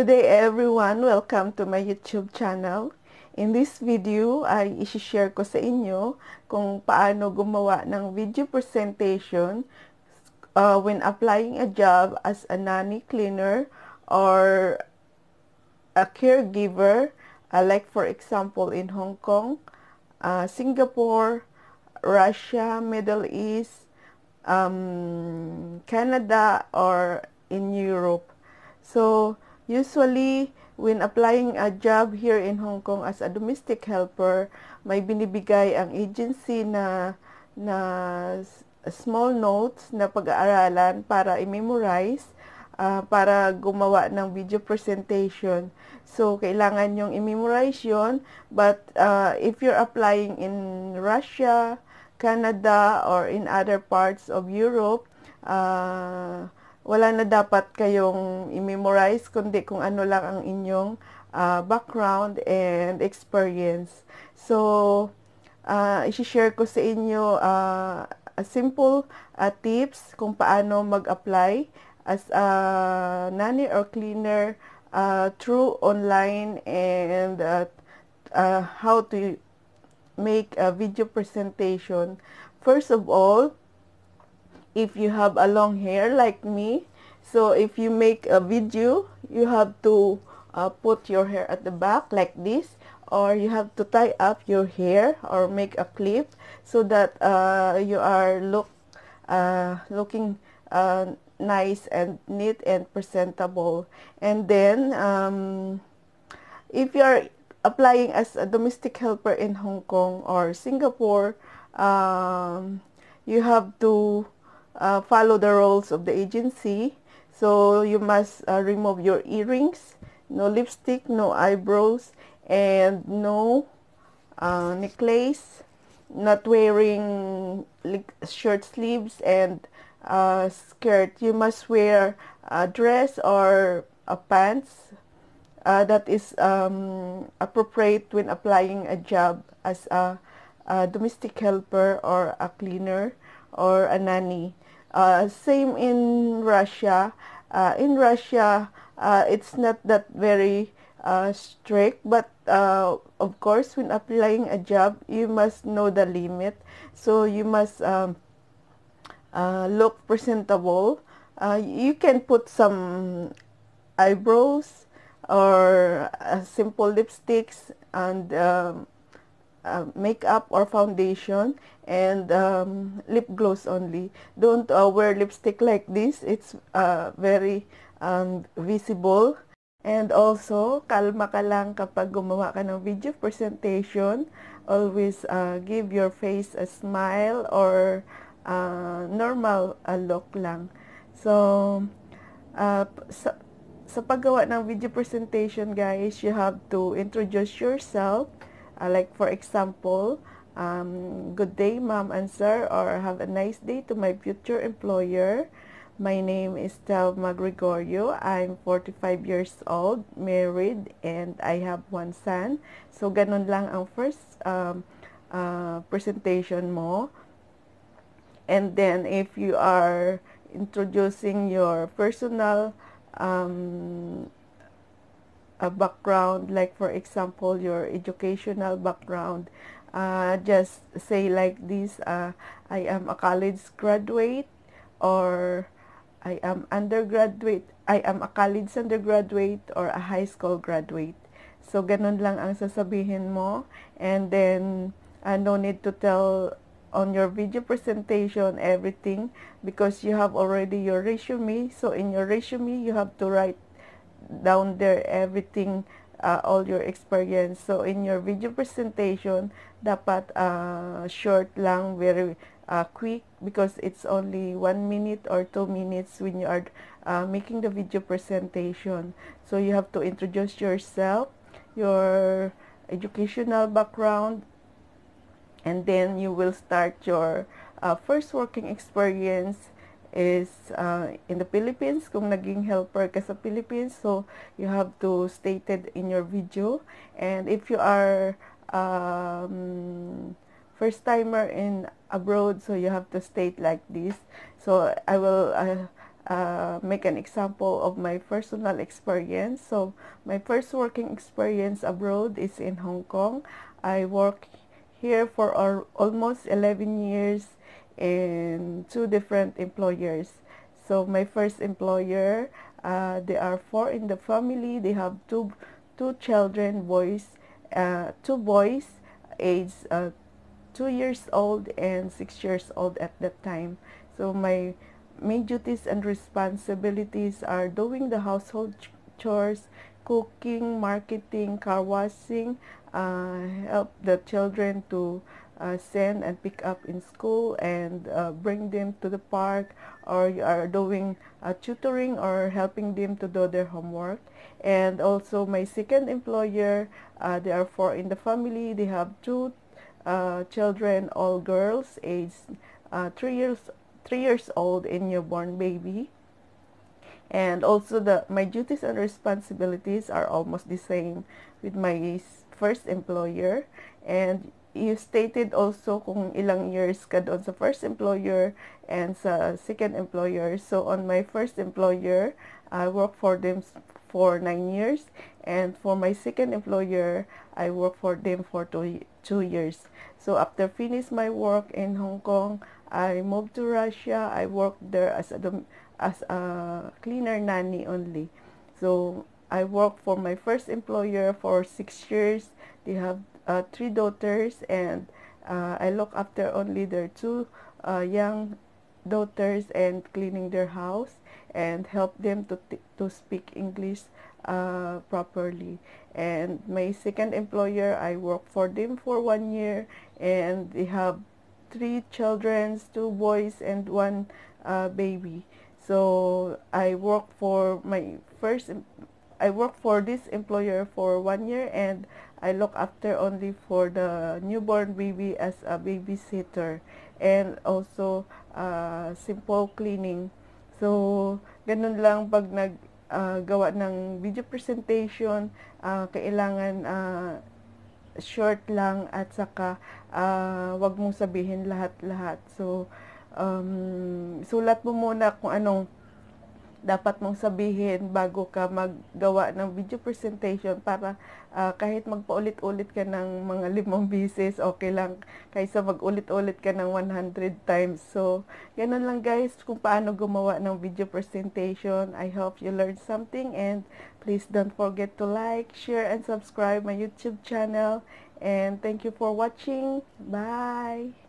Good day everyone! Welcome to my YouTube channel. In this video ay isi-share ko sa inyo kung paano gumawa ng video presentation when applying a job as a nanny cleaner or a caregiver, like for example in Hong Kong, Singapore, Russia, Middle East, Canada, or in Europe. So usually, when applying a job here in Hong Kong as a domestic helper, may binibigay ang agency na small notes na pag-aaralan para i-memorize, para gumawa ng video presentation. So, kailangan yung i-memorize yun. But if you're applying in Russia, Canada, or in other parts of Europe, wala na dapat kayong i-memorize, kundi kung ano lang ang inyong background and experience. So, i-share ko sa inyo a simple tips kung paano mag-apply as a nanny or cleaner through online, and how to make a video presentation. First of all, if you have a long hair like me, so if you make a video, you have to put your hair at the back like this, or you have to tie up your hair or make a clip so that you are looking nice and neat and presentable. And then if you are applying as a domestic helper in Hong Kong or Singapore, you have to follow the rules of the agency. So you must remove your earrings, no lipstick, no eyebrows, and no necklace, not wearing shirt sleeves and skirt. You must wear a dress or a pants that is appropriate when applying a job as a domestic helper or a cleaner or a nanny. Same in Russia. In Russia, it's not that very strict, but of course, when applying a job, you must know the limit. So you must look presentable. You can put some eyebrows or simple lipsticks and makeup or foundation, and lip gloss only. Don't wear lipstick like this. It's very visible. And also, kalma ka lang kapag gumawa ka ng video presentation. Always give your face a smile or normal look lang. So, sa paggawa ng video presentation, guys, you have to introduce yourself. Like for example, good day ma'am and sir, or have a nice day to my future employer. My name is Telma Gregorio. I'm 45 years old, married, and I have one son. So ganun lang ang first presentation mo. And then if you are introducing your personal a background, like for example your educational background, just say like this, I am a college graduate, or I am a college undergraduate, or a high school graduate. So ganun lang ang sasabihin mo, and then no need to tell on your video presentation everything, because you have already your resume. So in your resume, you have to write down there everything, all your experience. So in your video presentation, dapat short lang, very quick, because it's only 1 minute or 2 minutes when you are making the video presentation. So you have to introduce yourself, your educational background, and then you will start your first working experience is in the Philippines, kung naging helper ka sa Philippines. So you have to state it in your video. And if you are first timer in abroad, so you have to state like this. So I will make an example of my personal experience. So my first working experience abroad is in Hong Kong. I work here for almost 11 years in two different employers. So my first employer, there are four in the family. They have two children, two boys, aged 2 years old and 6 years old at that time. So my main duties and responsibilities are doing the household chores, cooking, marketing, car washing, help the children to send and pick up in school and bring them to the park, or you are doing tutoring or helping them to do their homework. And also my second employer, there are four in the family. They have two children, all girls, aged 3 years old and newborn baby. And also my duties and responsibilities are almost the same with my first employer. And you stated also kung ilang years ka doon sa first employer and sa second employer. So on my first employer, I worked for them for 9 years, and for my second employer, I worked for them for 2 years. So after finish my work in Hong Kong, I moved to Russia. I worked there as a cleaner nanny only. So I worked for my first employer for 6 years. They have three daughters, and I look after only their two young daughters and cleaning their house and help them to speak English properly. And my second employer, I worked for them for 1 year, and they have three children, two boys and one baby. So I worked for this employer for 1 year, and I look after only for the newborn baby as a babysitter, and also simple cleaning. So ganun lang pag gawa ng video presentation, kailangan short lang, at saka wag mong sabihin lahat-lahat. So sulat mo muna kung anong dapat mong sabihin bago ka maggawa ng video presentation, para kahit magpaulit-ulit ka ng mga 5 beses, okay lang kaysa mag-ulit-ulit ka ng 100 times. So, ganun lang guys kung paano gumawa ng video presentation. I hope you learned something, and please don't forget to like, share, and subscribe my YouTube channel. And thank you for watching. Bye!